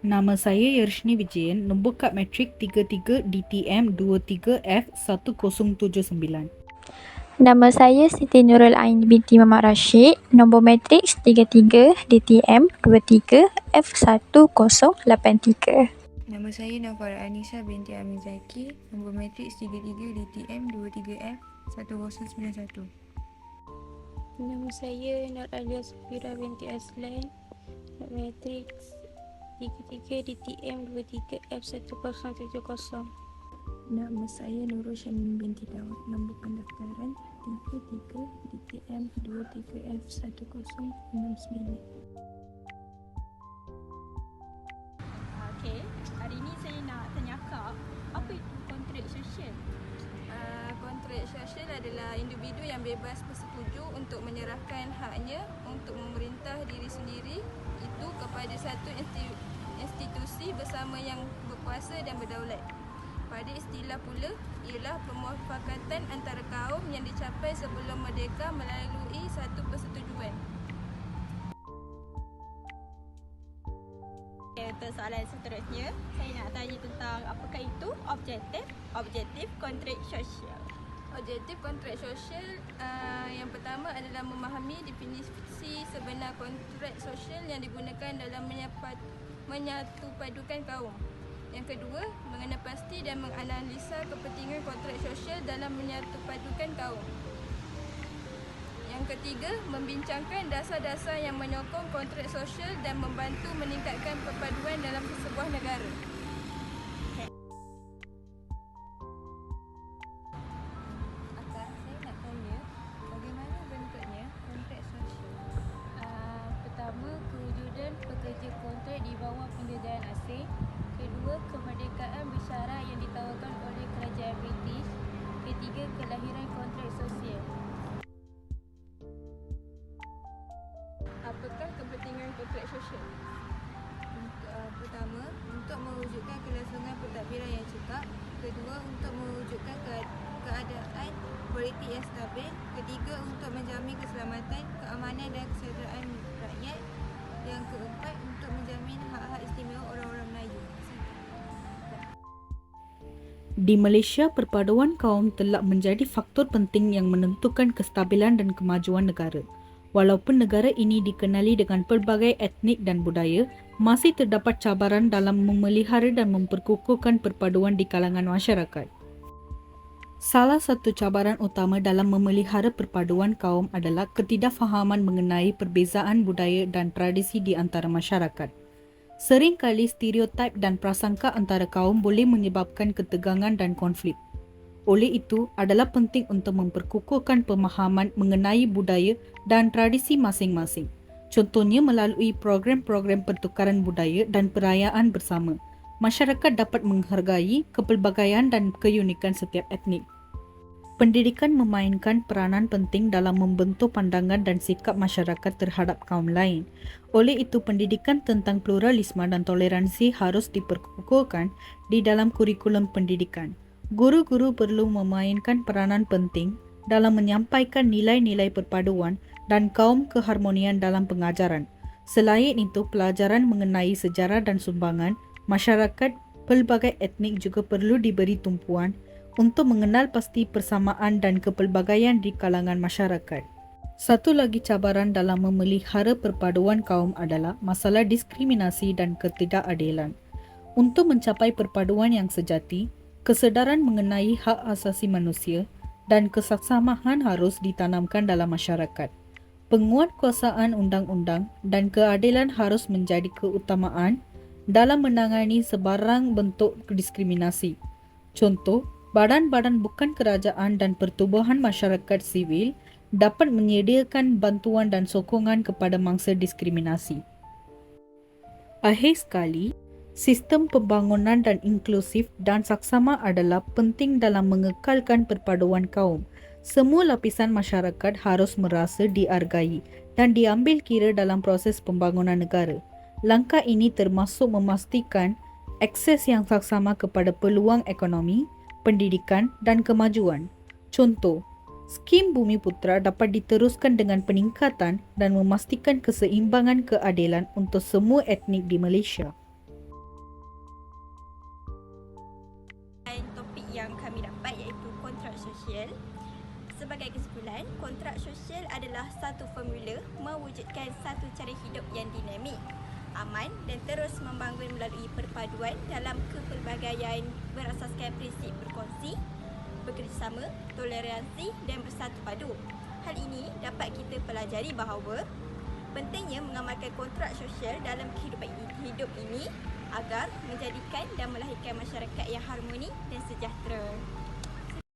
Nama saya Yarshni Vijayan, nombor kad matrik 33 DTM 23F1079. Nama saya Siti Nurul Ain binti Muhammad Rashid, nombor matriks 33 DTM 23F1083. Nama saya Nafara Anisa binti Amin Zaki, nombor matriks 33 DTM 23F1091. Nama saya Nur Alia Safira binti Aslan, nombor matriks 33 DTM 23F1070. Nama saya Nurul Syamin binti Dawud, nombor pendaftaran 33 DTM 23F1069. Okey, hari ini saya nak tanya Kak, apa itu kontrak sosial? Kontrak sosial adalah individu yang bebas bersetuju untuk menyerahkan haknya untuk memerintah diri sendiri itu kepada satu institusi bersama yang berkuasa dan berdaulat. Pada istilah pula, ialah permufakatan antara kaum yang dicapai sebelum merdeka melalui satu persetujuan. Untuk soalan seterusnya, saya nak tanya tentang apakah itu objektif kontrak sosial. Objektif kontrak sosial yang pertama adalah memahami definisi sebenar kontrak sosial yang digunakan dalam menyatupadukan kaum. Yang kedua, mengenal pasti dan menganalisa kepentingan kontrak sosial dalam menyatupadukan kaum. Yang ketiga, membincangkan dasar-dasar yang menyokong kontrak sosial dan membantu meningkatkan perpaduan dalam sebuah negara. Saya nak tanya, bagaimana bentuknya kontrak sosial? Pertama, kewujudan pekerja kontrak di bawah penjajahan asing. Kedua, kemerdekaan bersyarat yang ditawarkan oleh kerajaan British. Ketiga, kelahiran kontrak sosial. Apakah kepentingan kontrak sosial? Pertama, untuk mewujudkan kelangsungan pentadbiran yang cekap. Kedua, untuk mewujudkan keadaan politik yang stabil. Ketiga, untuk menjamin keselamatan, keamanan dan kesejahteraan rakyat. Yang keempat, untuk menjamin hak-hak istimewa orang-orang Melayu. Di Malaysia, perpaduan kaum telah menjadi faktor penting yang menentukan kestabilan dan kemajuan negara. Walaupun negara ini dikenali dengan pelbagai etnik dan budaya, masih terdapat cabaran dalam memelihara dan memperkukuhkan perpaduan di kalangan masyarakat. Salah satu cabaran utama dalam memelihara perpaduan kaum adalah ketidakfahaman mengenai perbezaan budaya dan tradisi di antara masyarakat. Seringkali stereotip dan prasangka antara kaum boleh menyebabkan ketegangan dan konflik. Oleh itu, adalah penting untuk memperkukuhkan pemahaman mengenai budaya dan tradisi masing-masing. Contohnya melalui program-program pertukaran budaya dan perayaan bersama. Masyarakat dapat menghargai kepelbagaian dan keunikan setiap etnik. Pendidikan memainkan peranan penting dalam membentuk pandangan dan sikap masyarakat terhadap kaum lain. Oleh itu, pendidikan tentang pluralisme dan toleransi harus diperkukuhkan di dalam kurikulum pendidikan. Guru-guru perlu memainkan peranan penting dalam menyampaikan nilai-nilai perpaduan dan kaum keharmonian dalam pengajaran. Selain itu, pelajaran mengenai sejarah dan sumbangan masyarakat pelbagai etnik juga perlu diberi tumpuan untuk mengenal pasti persamaan dan kepelbagaian di kalangan masyarakat. Satu lagi cabaran dalam memelihara perpaduan kaum adalah masalah diskriminasi dan ketidakadilan. Untuk mencapai perpaduan yang sejati, kesedaran mengenai hak asasi manusia dan kesaksamahan harus ditanamkan dalam masyarakat. Penguatkuasaan undang-undang dan keadilan harus menjadi keutamaan dalam menangani sebarang bentuk diskriminasi. Contoh, badan-badan bukan kerajaan dan pertubuhan masyarakat sivil dapat menyediakan bantuan dan sokongan kepada mangsa diskriminasi. Akhir sekali, sistem pembangunan dan inklusif dan saksama adalah penting dalam mengekalkan perpaduan kaum. Semua lapisan masyarakat harus merasa dihargai dan diambil kira dalam proses pembangunan negara. Langkah ini termasuk memastikan akses yang saksama kepada peluang ekonomi, pendidikan dan kemajuan. Contoh, skim Bumi Putra dapat diteruskan dengan peningkatan dan memastikan keseimbangan keadilan untuk semua etnik di Malaysia. yang kami dapat iaitu kontrak sosial. Sebagai kesimpulan, kontrak sosial adalah satu formula mewujudkan satu cara hidup yang dinamik, aman dan terus membangun melalui perpaduan dalam kepelbagaian berasaskan prinsip berkongsi, bekerjasama, toleransi dan bersatu padu. Hal ini dapat kita pelajari bahawa pentingnya mengamalkan kontrak sosial dalam kehidupan hidup ini agar menjadikan dan melahirkan masyarakat yang harmoni dan sejahtera.